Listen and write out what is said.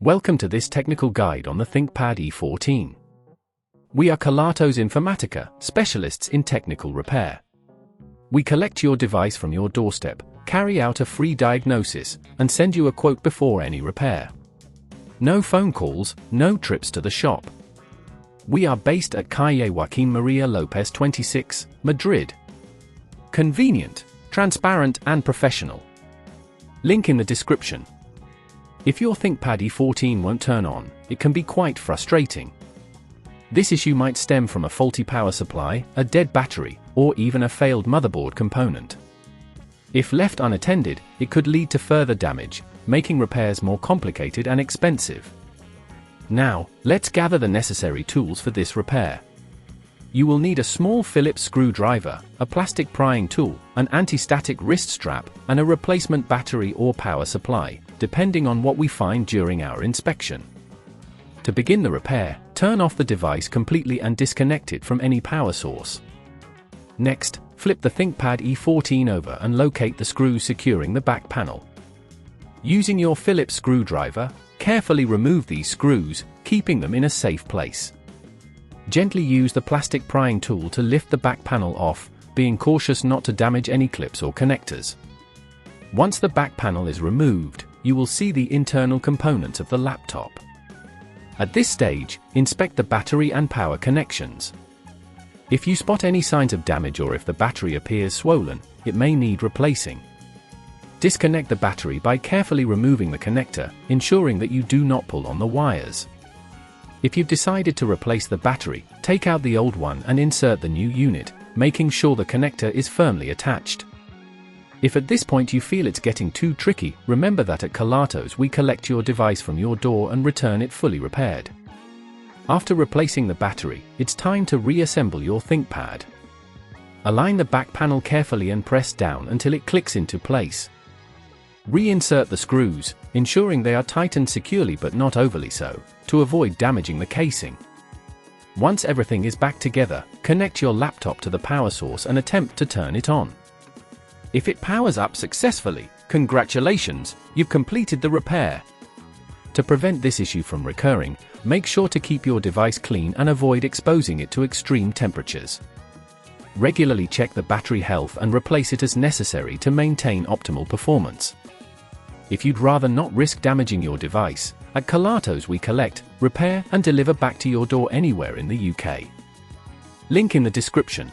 Welcome to this technical guide on the ThinkPad E14. We are Kelatos Informatica, specialists in technical repair. We collect your device from your doorstep, carry out a free diagnosis, and send you a quote before any repair. No phone calls, no trips to the shop. We are based at Calle Joaquín María López 26, Madrid. Convenient, transparent and professional. Link in the description. If your ThinkPad E14 won't turn on, it can be quite frustrating. This issue might stem from a faulty power supply, a dead battery, or even a failed motherboard component. If left unattended, it could lead to further damage, making repairs more complicated and expensive. Now, let's gather the necessary tools for this repair. You will need a small Phillips screwdriver, a plastic prying tool, an anti-static wrist strap, and a replacement battery or power supply, depending on what we find during our inspection. To begin the repair, turn off the device completely and disconnect it from any power source. Next, flip the ThinkPad E14 over and locate the screws securing the back panel. Using your Phillips screwdriver, carefully remove these screws, keeping them in a safe place. Gently use the plastic prying tool to lift the back panel off, being cautious not to damage any clips or connectors. Once the back panel is removed, you will see the internal components of the laptop. At this stage, inspect the battery and power connections. If you spot any signs of damage or if the battery appears swollen, it may need replacing. Disconnect the battery by carefully removing the connector, ensuring that you do not pull on the wires. If you've decided to replace the battery, take out the old one and insert the new unit, making sure the connector is firmly attached. If at this point you feel it's getting too tricky, remember that at Kelatos we collect your device from your door and return it fully repaired. After replacing the battery, it's time to reassemble your ThinkPad. Align the back panel carefully and press down until it clicks into place. Reinsert the screws, ensuring they are tightened securely but not overly so, to avoid damaging the casing. Once everything is back together, connect your laptop to the power source and attempt to turn it on. If it powers up successfully, congratulations, you've completed the repair. To prevent this issue from recurring, make sure to keep your device clean and avoid exposing it to extreme temperatures. Regularly check the battery health and replace it as necessary to maintain optimal performance. If you'd rather not risk damaging your device, at Kelatos we collect, repair and deliver back to your door anywhere in the UK. Link in the description.